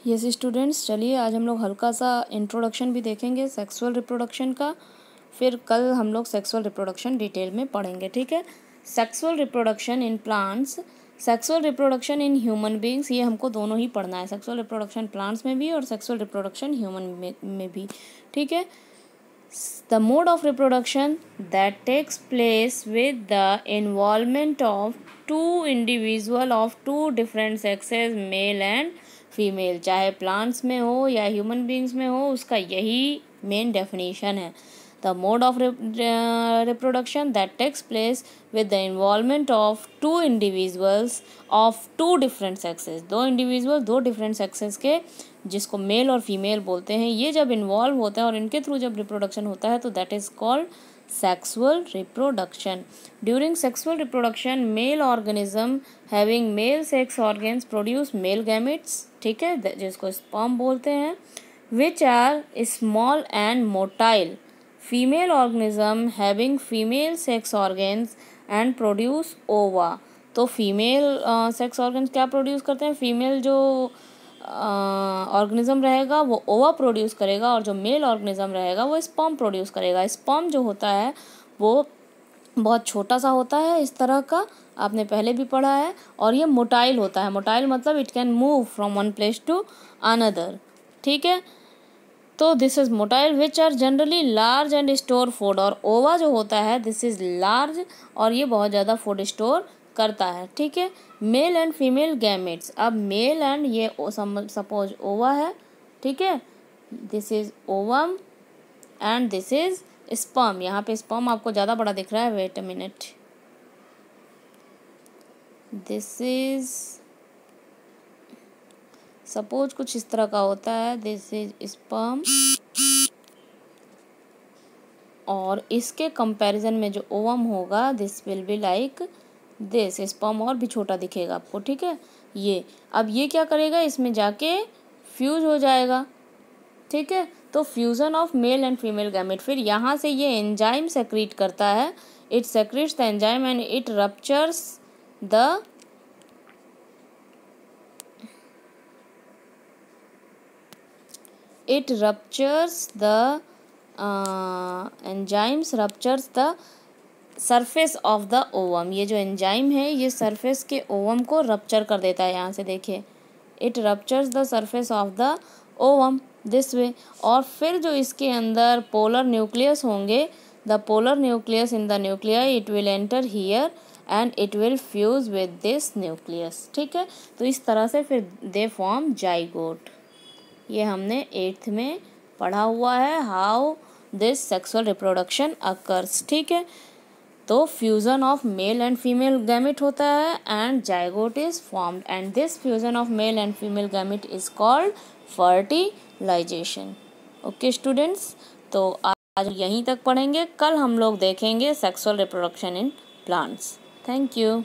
Yes students, चलिए आज हम लोग हल्का सा इंट्रोडक्शन भी देखेंगे सेक्सुअल रिप्रोडक्शन का, फिर कल हम लोग सेक्सुअल रिप्रोडक्शन डिटेल में पढ़ेंगे, ठीक है। Sexual reproduction in plants, sexual reproduction in human beings, ये हमको दोनों ही पढ़ना है, सेक्सुअल रिप्रोडक्शन प्लांट्स में भी और सेक्सुअल रिप्रोडक्शन ह्यूमन में भी, ठीक है। The mode of reproduction that takes place with the involvement of two individual of two different sexes, male and female, चाहे plants में हो या human beings में हो, उसका यही main definition है। The mode of reproduction that takes place with the involvement of two individuals of two different sexes, दो individual दो different sexes के, जिसको मेल और फीमेल बोलते हैं, ये जब इन्वॉल्व होता है और इनके थ्रू जब रिप्रोडक्शन होता है तो that is called sexual reproduction. During sexual reproduction male organism having male sex organs produce male gametes, ठीक है, जिसको स्पर्म बोलते हैं, which are small and motile. Female organism having female sex organs and produce ova. तो female sex organs क्या produce करते हैं, female जो ऑर्गेनिज्म रहेगा वो ओवा प्रोड्यूस करेगा और जो मेल ऑर्गेनिज्म रहेगा वो स्पर्म प्रोड्यूस करेगा। स्पर्म जो होता है वो बहुत छोटा सा होता है, इस तरह का आपने पहले भी पढ़ा है, और ये मोटाइल होता है। मोटाइल मतलब it can move from one place to another, ठीक है। तो this is motile which are generally large and store food, और ओवा जो होता है दिस इज लार्ज और ये बहुत ज़्यादा फूड स्टोर करता है, ठीक है। मेल एंड फीमेल गैमेट्स, अब मेल एंड ये सपोज ओवा है, ठीक है, this is ovum and this is sperm. यहाँ पे स्पर्म आपको ज़्यादा बड़ा दिख रहा है, wait a minute, this is suppose कुछ इस तरह का होता है, दिस इज स्पर्म, और इसके कंपैरिजन में जो ओवम होगा this will be like this, sperm और भी छोटा दिखेगा आपको, ठीक है। ये अब ये क्या करेगा, इसमें जाके फ्यूज हो जाएगा, ठीक है। तो fusion of male and female gamete, फिर यहाँ से ये एंजाइम सेक्रीट करता है, it secretes the enzyme and it ruptures the enzymes ruptures the surface of the ovum. ये जो एंजाइम है ये सरफेस के ओवम को रप्चर कर देता है, यहाँ से देखिए, it ruptures the surface of the ovum this way. और फिर जो इसके अंदर पोलर न्यूक्लियस होंगे, the polar nucleus in the nuclei, it will enter here and it will fuse with this nucleus, ठीक है। तो इस तरह से फिर दे फॉर्म जाइगोट। ये हमने 8th में पढ़ा हुआ है, how this sexual reproduction occurs, ठीक है। तो fusion of male and female gamete होता है and zygote is formed, and this fusion of male and female gamete is called fertilisation. Okay students, तो आज यहीं तक पढ़ेंगे, कल हम लोग देखेंगे sexual reproduction in plants. Thank you.